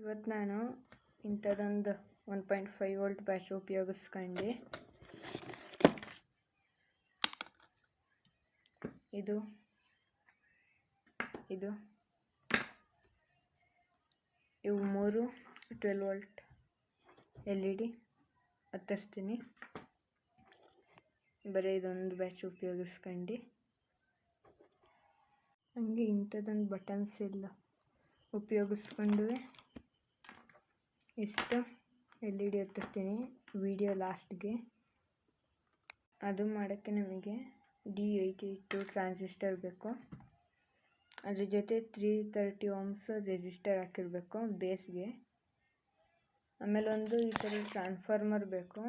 ಇವತ್ತು ನಾನು ಇಂಥದ್ದೊಂದು 1.5 ವೋಲ್ಟ್ ಬ್ಯಾಟ್ರಿ ಉಪಯೋಗಿಸ್ಕೊಂಡು ಇದು ಇವು 3 12 ವೋಲ್ಟ್ LED ಹತ್ತಿಸ್ತೀನಿ. ಬರೀ ಇದೊಂದು ಬ್ಯಾಟ್ರಿ ಉಪಯೋಗಿಸ್ಕೊಂಡು ಹಂಗೆ ಇಂಥದ್ದೊಂದು ಬಟನ್ಸ್ ಎಲ್ಲ ಉಪಯೋಗಿಸ್ಕೊಂಡು ಇಷ್ಟು LED ಹತ್ತಿಸ್ತೀನಿ ವಿಡಿಯೋ ಲಾಸ್ಟ್ಗೆ. ಅದು ಮಾಡೋಕ್ಕೆ ನಮಗೆ D882 ಟ್ರಾನ್ಸಿಸ್ಟರ್ ಬೇಕು. ಅದ್ರ ಜೊತೆ 330 ohms ರೆಸಿಸ್ಟರ್ ಹಾಕಿರಬೇಕು ಬೇಸ್ಗೆ. ಆಮೇಲೆ ಒಂದು ಈ ಥರ ಟ್ರಾನ್ಸ್ಫಾರ್ಮರ್ ಬೇಕು,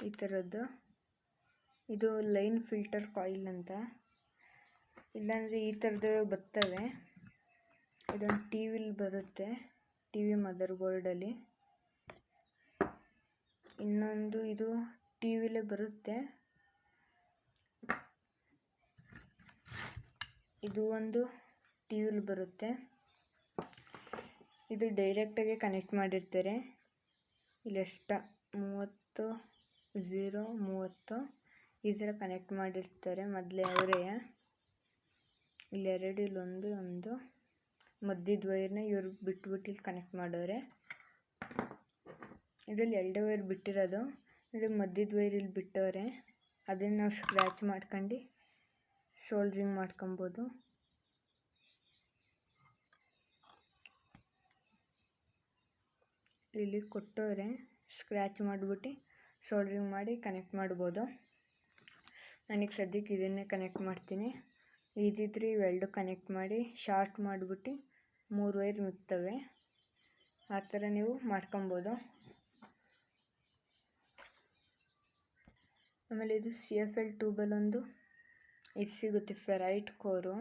ಈ ಥರದ್ದು. ಇದು ಲೈನ್ ಫಿಲ್ಟರ್ ಕಾಯಿಲ್ ಅಂತ, ಇಲ್ಲಾಂದರೆ ಈ ಥರದ್ದು ಬರ್ತವೆ. ಇದೊಂದು ಟಿವಿಲಿ ಬರುತ್ತೆ, ಟಿವಿ ಮದರ್ ಬೋರ್ಡಲ್ಲಿ. ಇನ್ನೊಂದು ಇದು ಟಿವಿಲೇ ಬರುತ್ತೆ, ಇದು ಒಂದು ಟಿವಿಲಿ ಬರುತ್ತೆ. ಇದು ಡೈರೆಕ್ಟಾಗಿ ಕನೆಕ್ಟ್ ಮಾಡಿರ್ತಾರೆ. ಇಲ್ಲೆಷ್ಟ 30 0 30 ಈ ಥರ ಕನೆಕ್ಟ್ ಮಾಡಿರ್ತಾರೆ ಮೊದಲೇ ಅವರೇ. ಇಲ್ಲಿ 2 ಇಲ್ಲೊಂದು ಮಧ್ಯದ ವೈರ್ನ ಇವ್ರು ಬಿಟ್ಬಿಟ್ಟು ಇಲ್ಲಿ ಕನೆಕ್ಟ್ ಮಾಡೋರೆ. ಇದರಲ್ಲಿ 2 ವೈರ್ ಬಿಟ್ಟಿರೋದು, ಇದು ಮಧ್ಯದ ವೈರ್ ಇಲ್ಲಿ ಬಿಟ್ಟವ್ರೆ. ಅದನ್ನು ನಾವು ಸ್ಕ್ರ್ಯಾಚ್ ಮಾಡ್ಕೊಂಡು ಶೋಲ್ಡ್ರಿಂಗ್ ಮಾಡ್ಕೊಬೋದು. ಇಲ್ಲಿ ಕೊಟ್ಟವ್ರೆ, ಸ್ಕ್ರ್ಯಾಚ್ ಮಾಡಿಬಿಟ್ಟು ಶೋಲ್ಡ್ರಿಂಗ್ ಮಾಡಿ ಕನೆಕ್ಟ್ ಮಾಡ್ಬೋದು. ನನಗೆ ಸದ್ಯಕ್ಕೆ ಇದನ್ನೇ ಕನೆಕ್ಟ್ ಮಾಡ್ತೀನಿ. ಇದಿದ್ರೆ ಇವೆರಡು ಕನೆಕ್ಟ್ ಮಾಡಿ ಶಾರ್ಟ್ ಮಾಡಿಬಿಟ್ಟು 3 ವೈರ್ ಮಿಕ್ತವೆ. ಆ ಥರ ನೀವು ಮಾಡ್ಕೊಬೋದು. ಆಮೇಲೆ ಇದು CFL ಟ್ಯೂಬಲ್ಲೊಂದು ಇದು ಸಿಗುತ್ತೆ, ಫೆರೈಟ್ ಕೋರು.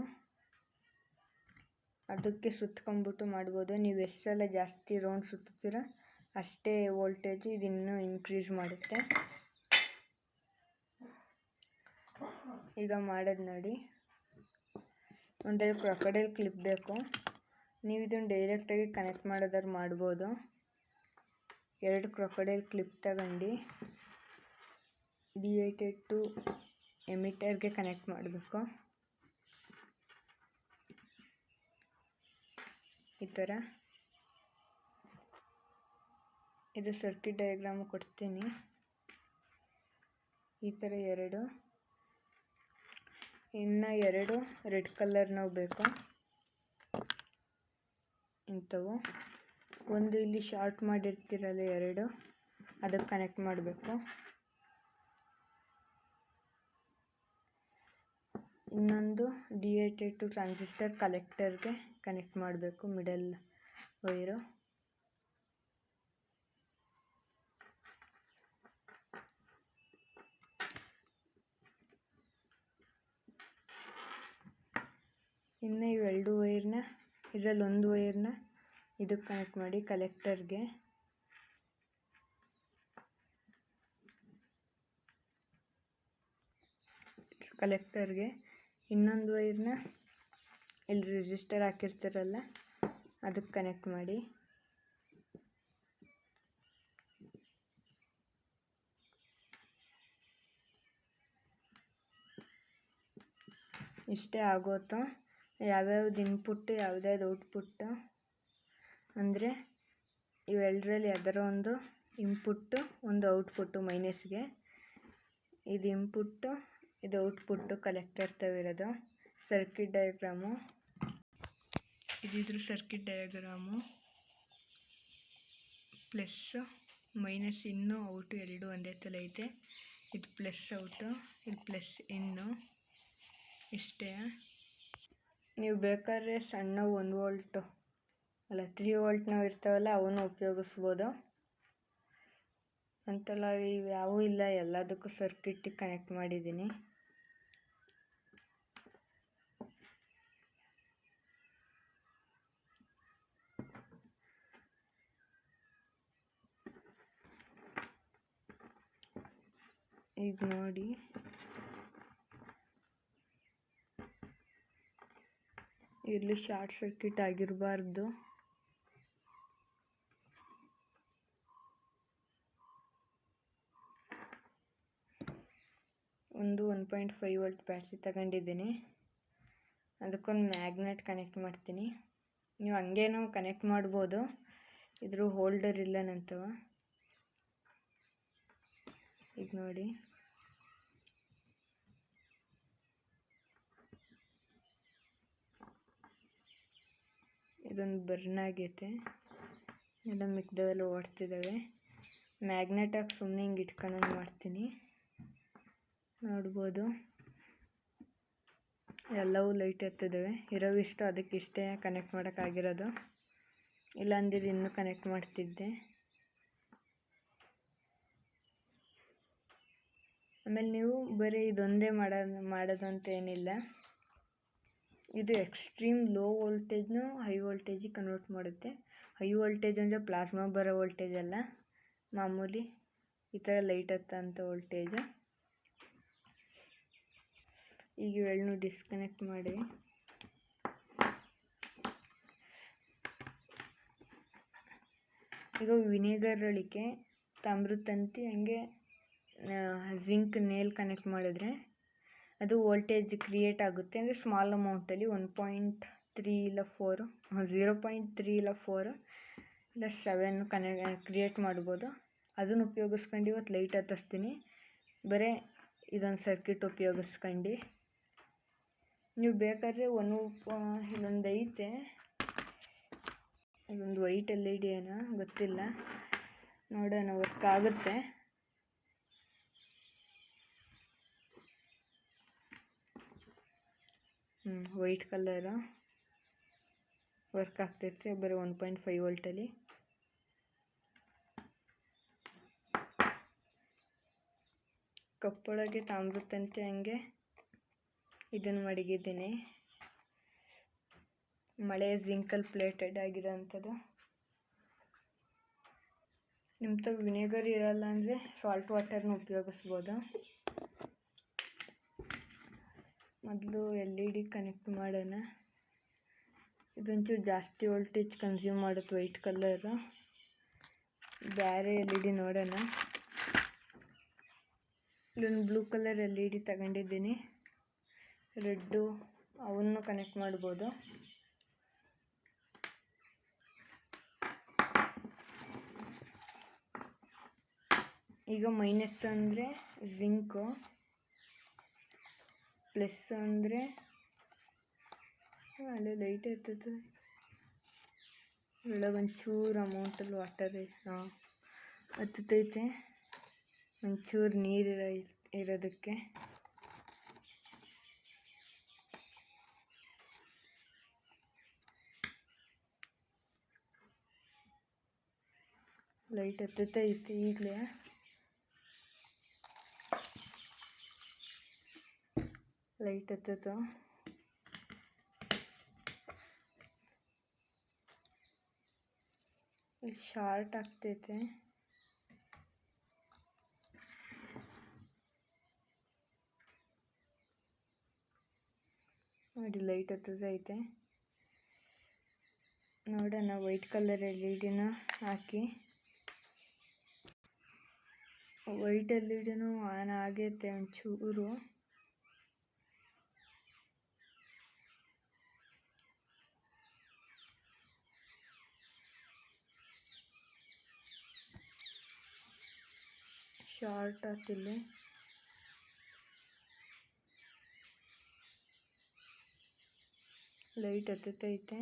ಅದಕ್ಕೆ ಸುತ್ಕೊಂಡ್ಬಿಟ್ಟು ಮಾಡ್ಬೋದು. ನೀವು ಎಷ್ಟೆಲ್ಲ ಜಾಸ್ತಿ ರೌಂಡ್ ಸುತ್ತೀರ ಅಷ್ಟೇ ವೋಲ್ಟೇಜು ಇದು ಇನ್ನೂ ಇನ್ಕ್ರೀಸ್ ಮಾಡುತ್ತೆ. ಈಗ ಮಾಡೋದು ನೋಡಿ. ಒಂದೆರಡು ಕ್ರೊಕೊಡೈಲ್ ಕ್ಲಿಪ್ ಬೇಕು. ನೀವು ಇದನ್ನು ಡೈರೆಕ್ಟಾಗಿ ಕನೆಕ್ಟ್ ಮಾಡೋದಾದ್ರು ಮಾಡ್ಬೋದು. 2 ಕ್ರೊಕೊಡೈಲ್ ಕ್ಲಿಪ್ ತಗೊಂಡು D882 ಎಮಿಟರ್ಗೆ ಕನೆಕ್ಟ್ ಮಾಡಬೇಕು. ಈ ಥರ. ಇದು ಸರ್ಕ್ಯೂಟ್ ಡಯಾಗ್ರಾಮು ಕೊಡ್ತೀನಿ. ಈ ಥರ 2, ಇನ್ನು 2 ರೆಡ್ ಕಲರ್ನವು ಬೇಕು, ಇಂಥವು. ಒಂದು ಇಲ್ಲಿ ಶಾರ್ಟ್ ಮಾಡಿರ್ತೀರಲ್ಲ 2, ಅದಕ್ಕೆ ಕನೆಕ್ಟ್ ಮಾಡಬೇಕು. ಇನ್ನೊಂದು D882 ಟ್ರಾನ್ಸಿಸ್ಟರ್ ಕಲೆಕ್ಟರ್ಗೆ ಕನೆಕ್ಟ್ ಮಾಡಬೇಕು, ಮಿಡಲ್ ವೈರು. ಇನ್ನು ಇವೆರಡು ವೈರ್ನ, ಇದರಲ್ಲಿ ಒಂದು ವೈರ್ನ ಇದಕ್ಕೆ ಕನೆಕ್ಟ್ ಮಾಡಿ ಕಲೆಕ್ಟರ್ಗೆ. ಇನ್ನೊಂದು ವೈರ್ನ ಇಲ್ಲಿ ರೆಸಿಸ್ಟರ್ ಹಾಕಿರ್ತಾರಲ್ಲ ಅದಕ್ಕೆ ಕನೆಕ್ಟ್ ಮಾಡಿ. ಇಷ್ಟೇ ಆಗೋತು. ಯಾವ್ಯಾವ್ದು ಇನ್ಪುಟ್ಟು ಯಾವ್ದಾವ್ದು ಔಟ್ಪುಟ್ಟು ಅಂದರೆ ಇವೆರಡರಲ್ಲಿ ಯಾವ್ದಾರ ಒಂದು ಇನ್ಪುಟ್ಟು ಒಂದು ಔಟ್ಪುಟ್ಟು ಮೈನಸ್ಗೆ. ಇದು ಇನ್ಪುಟ್ಟು ಇದು ಔಟ್ಪುಟ್ಟು ಕಲೆಕ್ಟರ್ ತವಿರೋದು. ಸರ್ಕ್ಯೂಟ್ ಡಯಾಗ್ರಾಮು ಇದಿದ್ರು ಸರ್ಕ್ಯೂಟ್ ಡಯಾಗ್ರಾಮು. ಪ್ಲಸ್ ಮೈನಸ್ ಇನ್ನು ಔಟು ಎರಡು ಒಂದೇ ಥರ ಐತೆ. ಇದು ಪ್ಲಸ್ ಔಟು, ಇದು ಪ್ಲಸ್ ಇನ್ನು. ಇಷ್ಟೇ. ನೀವು ಬೇಕಾದ್ರೆ ಸಣ್ಣ 1 ವೋಲ್ಟು ಅಲ್ಲ 3 ವೋಲ್ಟ್ನವು ಇರ್ತಾವಲ್ಲ ಅವನ್ನ ಉಪಯೋಗಿಸ್ಬೋದು. ಅಂತೆಲ್ಲ ಇವು ಯಾವೂ ಇಲ್ಲ, ಎಲ್ಲದಕ್ಕೂ ಸರ್ಕ್ಯೂಟಿಗೆ ಕನೆಕ್ಟ್ ಮಾಡಿದ್ದೀನಿ. ಈಗ ನೋಡಿ, ಇಲ್ಲಿ ಶಾರ್ಟ್ ಸರ್ಕ್ಯೂಟ್ ಆಗಿರಬಾರ್ದು. ಒಂದು 1.5 ವೋಲ್ಟ್ ಬ್ಯಾಟ್ರಿ ತಗೊಂಡಿದ್ದೀನಿ. ಅದಕ್ಕೊಂದು ಮ್ಯಾಗ್ನೆಟ್ ಕನೆಕ್ಟ್ ಮಾಡ್ತೀನಿ. ನೀವು ಹಂಗೇನೂ ಕನೆಕ್ಟ್ ಮಾಡ್ಬೋದು, ಇದ್ರ ಹೋಲ್ಡರ್ ಇಲ್ಲ ನಂತವ. ಈಗ ನೋಡಿ, ಇದೊಂದು ಬರ್ನ್ ಆಗೈತೆ, ಎಲ್ಲ ಮಿಕ್ದವೆಲ್ಲ ಓಡ್ತಿದ್ದಾವೆ. ಮ್ಯಾಗ್ನೆಟ್ ಹಾಕಿ ಸುಮ್ಮನೆ ಹಿಂಗೆ ಇಟ್ಕೊಂಡು ಮಾಡ್ತೀನಿ. ನೋಡ್ಬೋದು ಎಲ್ಲವೂ ಲೈಟ್ ಎತ್ತಿದ್ದಾವೆ. ಇರೋವಿಷ್ಟು ಅದಕ್ಕಿಷ್ಟೇ ಕನೆಕ್ಟ್ ಮಾಡೋಕ್ಕಾಗಿರೋದು, ಇಲ್ಲಾಂದಿದ್ದು ಇನ್ನೂ ಕನೆಕ್ಟ್ ಮಾಡ್ತಿದ್ದೆ. ಆಮೇಲೆ ನೀವು ಬರೀ ಇದೊಂದೇ ಮಾಡೋದಂತ ಏನಿಲ್ಲ. ಇದು ಎಕ್ಸ್ಟ್ರೀಮ್ ಲೋ ವೋಲ್ಟೇಜ್ನು ಹೈ ವೋಲ್ಟೇಜಿಗೆ ಕನ್ವರ್ಟ್ ಮಾಡುತ್ತೆ. ಹೈ ವೋಲ್ಟೇಜ್ ಅಂದರೆ ಪ್ಲಾಸ್ಮಾ ಬರೋ ವೋಲ್ಟೇಜ್ ಅಲ್ಲ, ಮಾಮೂಲಿ ಈ ಥರ ಲೈಟ್ ಹತ್ತಂಥ ವೋಲ್ಟೇಜ್. ಈಗ ಇವೆರಡನ್ನೂ ಡಿಸ್ಕನೆಕ್ಟ್ ಮಾಡಿ ಈಗ ವಿನೆಗರ್ ಒಳಗೆ ತಾಮ್ರದ ತಂತಿ ಹಂಗೆ ಜಿಂಕ್ ನೇಲ್ ಕನೆಕ್ಟ್ ಮಾಡಿದ್ರೆ ಅದು ವೋಲ್ಟೇಜ್ ಕ್ರಿಯೇಟ್ ಆಗುತ್ತೆ. ಅಂದರೆ ಸ್ಮಾಲ್ ಅಮೌಂಟಲ್ಲಿ 1.3 ಇಲ್ಲ 4 0.3 ಇಲ್ಲ 4 ಇಲ್ಲ 7 ಕ್ರಿಯೇಟ್ ಮಾಡ್ಬೋದು. ಅದನ್ನು ಉಪಯೋಗಿಸ್ಕೊಂಡು ಇವತ್ತು ಲೈಟ್ ಹತ್ತಿಸ್ತೀನಿ, ಬರೀ ಇದೊಂದು ಸರ್ಕ್ಯೂಟ್ ಉಪಯೋಗಿಸ್ಕೊಂಡು. ನೀವು ಬೇಕಾದರೆ ಇಲ್ಲೊಂದು ಐತೆ, ಇದೊಂದು ವೈಟ್ LED ಏನೋ ಗೊತ್ತಿಲ್ಲ, ನೋಡೋಣ ವರ್ಕ್ ಆಗುತ್ತೆ. ವೈಟ್ ಕಲರು ವರ್ಕ್ ಆಗ್ತೈತೆ, ಬರೀ 1.5 ವೋಲ್ಟಲ್ಲಿ. ಕಪ್ಪೊಳಗೆ ತಾಮ್ರದ ತಂತಿ ಹಂಗೆ ಇದನ್ನು ಮಡಗಿದ್ದೀನಿ. ಮಳೆ ಜಿಂಕಲ್ ಪ್ಲೇಟೆಡ್ ಆಗಿರೋಂಥದ್ದು. ನಿಮ್ಮ ತಗ ವಿನೆಗರ್ ಇರಲ್ಲ ಅಂದರೆ ಸಾಲ್ಟ್ ವಾಟರ್ನ ಉಪಯೋಗಿಸ್ಬೋದು. ಮೊದಲು LED ಕನೆಕ್ಟ್ ಮಾಡೋಣ. ಇದೊಂಚೂರು ಜಾಸ್ತಿ ವೋಲ್ಟೇಜ್ ಕನ್ಸ್ಯೂಮ್ ಮಾಡುತ್ತೆ, ವೈಟ್ ಕಲರು. ಬೇರೆ LED ನೋಡೋಣ. ಇಲ್ಲೊಂದು ಬ್ಲೂ ಕಲರ್ LED ತಗೊಂಡಿದ್ದೀನಿ, ರೆಡ್ಡು, ಅವನ್ನು ಕನೆಕ್ಟ್ ಮಾಡ್ಬೋದು. ಈಗ ಮೈನಸ್ ಅಂದರೆ ಜಿಂಕು, ಪ್ಲಸ್ ಅಂದರೆ ಅಲ್ಲೇ ಲೈಟ್ ಇರ್ತದೆ, ಒಳಗೊಂಚೂರು ಅಮೌಂಟಲ್ಲಿ ವಾಟರ್ ಹತ್ತೈತೆ, ಒಂಚೂರು ನೀರು ಇರೋದಕ್ಕೆ. ಲೈಟ್ ಹತ್ತೈತೆ ಈಗಲೇ. ಲೈಟ್ ಹತ್ತೈತೆ, ಶಾರ್ಟ್ ಆಗ್ತೈತೆ. ನೋಡಿ ಲೈಟ್ ಹತ್ತೈತೆ. ನೋಡೋಣ, white colour LED hockey. White LED on ಆಗೈತೆ ಒಂಚೂರು. ಶಾರ್ಟ್ ಆಗ್ತಿಲ್ಲ. ಲೈಟ್ ಹತ್ತೈತೆ.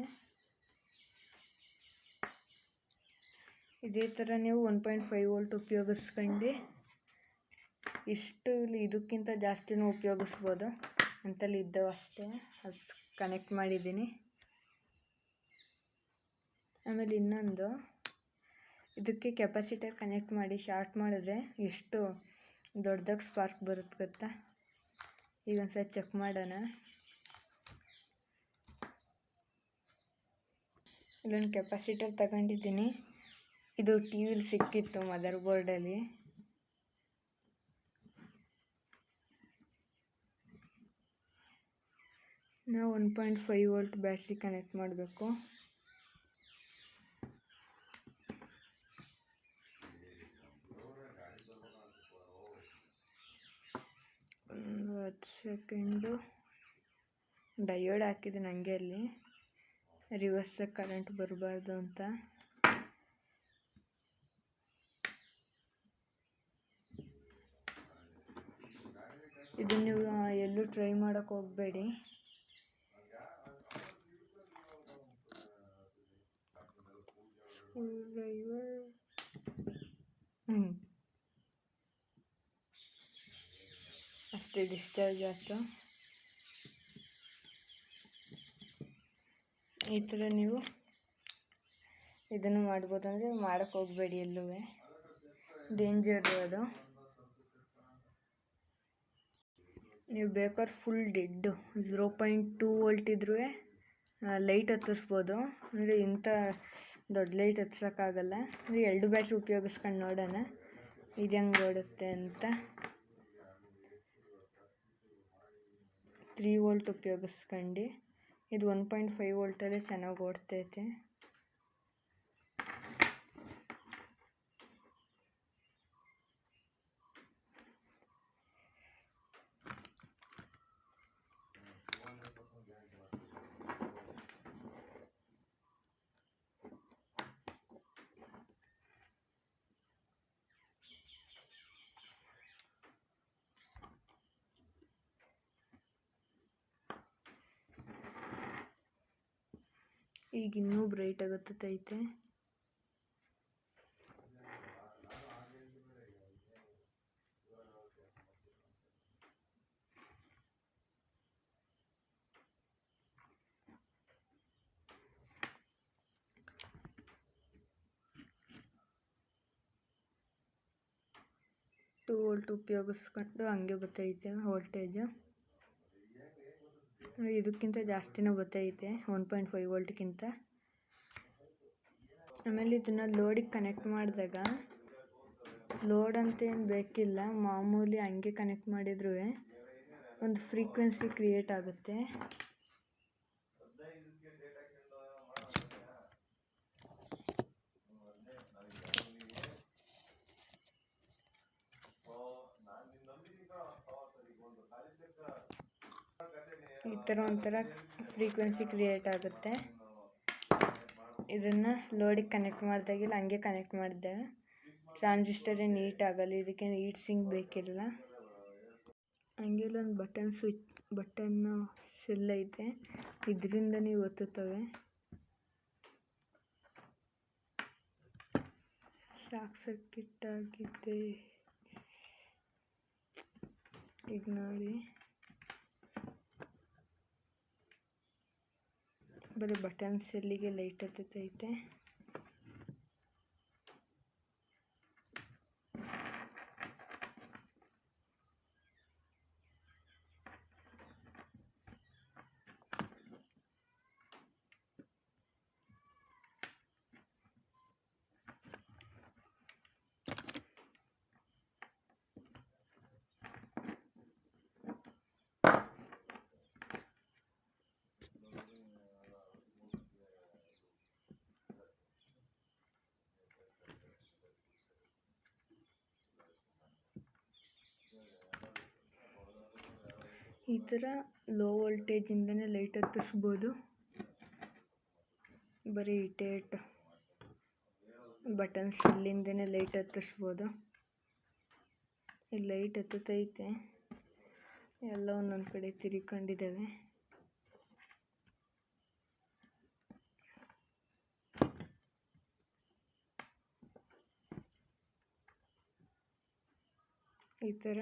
ಇದೇ ಥರ ನೀವು 1.5 ವೋಲ್ಟ್ ಉಪಯೋಗಿಸ್ಕೊಂಡು ಇಷ್ಟು ಇದಕ್ಕಿಂತ ಜಾಸ್ತಿನೂ ಉಪಯೋಗಿಸ್ಬೋದು. ಅಂತಲ್ಲಿ ಇದ್ದವು ಅಷ್ಟೇ, ಅದು ಕನೆಕ್ಟ್ ಮಾಡಿದ್ದೀನಿ. ಆಮೇಲೆ ಇನ್ನೊಂದು, ಇದಕ್ಕೆ ಕೆಪಾಸಿಟರ್ ಕನೆಕ್ಟ್ ಮಾಡಿ ಶಾರ್ಟ್ ಮಾಡಿದ್ರೆ ಎಷ್ಟು ದೊಡ್ಡದಾಗಿ ಸ್ಪಾರ್ಕ್ ಬರುತ್ತೆ ಗೊತ್ತಾ. ಈಗ ಒಂದ್ಸಲ ಚೆಕ್ ಮಾಡೋಣ. ಇಲ್ಲೊಂದು ಕೆಪಾಸಿಟರ್ ತಗೊಂಡಿದ್ದೀನಿ, ಇದು ಟಿವಿಲಿ ಸಿಕ್ಕಿತ್ತು ಮದರ್ ಬೋರ್ಡಲ್ಲಿ. ನಾವು 1.5 ವೋಲ್ಟ್ ಬ್ಯಾಟ್ರಿ ಕನೆಕ್ಟ್ ಮಾಡಬೇಕು. ಒಂದು 10 ಸೆಕೆಂಡು ಡಯೋಡ್ ಹಾಕಿದೆ ನನಗೆ ಅಲ್ಲಿ ರಿವರ್ಸ್ ಕರೆಂಟ್ ಬರಬಾರ್ದು ಅಂತ. ಇದನ್ನು ನೀವು ಎಲ್ಲೂ ಟ್ರೈ ಮಾಡೋಕ್ಕೆ ಹೋಗಬೇಡಿ. ಅಷ್ಟೇ ಡಿಸ್ಚಾರ್ಜ್ ಆಯಿತು. ಈ ಥರ ನೀವು ಇದನ್ನು ಮಾಡ್ಬೋದು. ಅಂದರೆ ಮಾಡೋಕ್ಕೆ ಹೋಗಬೇಡಿ ಎಲ್ಲೂ, ಡೇಂಜರ್ ಅದು. ನೀವು ಬೇಕಾದ್ರೆ ಫುಲ್ ಡೆಡ್ಡು 0.2 ವೋಲ್ಟ್ ಇದ್ರೂ ಲೈಟ್ ಹತ್ತಿಸ್ಬೋದು. ಅಂದರೆ ಇಂಥ ದೊಡ್ಡ ಲೈಟ್ ಹತ್ಸೋಕ್ಕಾಗಲ್ಲ. ಅಂದರೆ 2 ಬ್ಯಾಟ್ರಿ ಉಪಯೋಗಿಸ್ಕೊಂಡು ನೋಡೋಣ ಇದು ಹೆಂಗೆ ಓಡುತ್ತೆ ಅಂತ. 3 ವೋಲ್ಟ್ ಉಪಯೋಗಿಸ್ಕೊಂಡು ಇದು 1.5 ವೋಲ್ಟಲ್ಲೇ ಚೆನ್ನಾಗಿ ಓಡ್ತೈತೆ. ಈಗ ಇನ್ನೂ ಬ್ರೈಟ್ ಆಗುತ್ತೈತೆ. ಟೂ ವೋಲ್ಟ್ ಉಪಯೋಗಿಸ್ಕೊಂಡು ಹಂಗೆ ಬರ್ತೈತೆ ವೋಲ್ಟೇಜು. ಇದಕ್ಕಿಂತ ಜಾಸ್ತಿನೂ ಬರ್ತೈತೆ 1.5 ವೋಲ್ಟ್ಗಿಂತ. ಆಮೇಲೆ ಇದನ್ನು ಲೋಡಿಗೆ ಕನೆಕ್ಟ್ ಮಾಡಿದಾಗ ಲೋಡ್ ಅಂತ ಏನು ಬೇಕಿಲ್ಲ, ಮಾಮೂಲಿ ಹಂಗೆ ಕನೆಕ್ಟ್ ಮಾಡಿದ್ರೂ ಒಂದು ಫ್ರೀಕ್ವೆನ್ಸಿ ಕ್ರಿಯೇಟ್ ಆಗುತ್ತೆ. ಈ ಥರ ಒಂಥರ ಫ್ರೀಕ್ವೆನ್ಸಿ ಕ್ರಿಯೇಟ್ ಆಗುತ್ತೆ. ಇದನ್ನು ಲೋಡಿಗೆ ಕನೆಕ್ಟ್ ಮಾಡಿದಾಗಿಲ್ಲ, ಹಂಗೆ ಕನೆಕ್ಟ್ ಮಾಡಿದಾಗ ಟ್ರಾನ್ಸಿಸ್ಟರೇ ನೀಟ್ ಆಗಲ್ಲ. ಇದಕ್ಕೆ ಹೀಟ್ ಸಿಂಕ್ ಬೇಕಿಲ್ಲ. ಹಂಗೆ ಇಲ್ಲೊಂದು ಬಟನ್ ಸೆಲ್ ಐತೆ, ಇದರಿಂದ ನೀವು ಒತ್ತುತ್ತವೆ. ಶಾಕ್ ಸರ್ಕ್ಯೂಟ್ ಆಗಿದೆ ಈಗ ನೋಡಿ. ಬರೀ ಬಟನ್ ಸೆಲ್ಲಿಗೆ ಲೈಟ್ ಹತ್ತೈತೆ. ಈ ಥರ ಲೋ ವೋಲ್ಟೇಜಿಂದನೇ ಲೈಟ್ ಹತ್ತಿಸ್ಬೋದು. ಬರೀ ಇಟೇಟ್ ಬಟನ್ಸ್ ಇಲ್ಲಿಂದನೇ ಲೈಟ್ ಹತ್ತಿಸ್ಬೋದು. ಈ ಲೈಟ್ ಹತ್ತೈತೆ, ಎಲ್ಲ ಒಂದೊಂದು ಕಡೆ ತಿರ್ಕೊಂಡಿದ್ದಾವೆ. ಈ ಥರ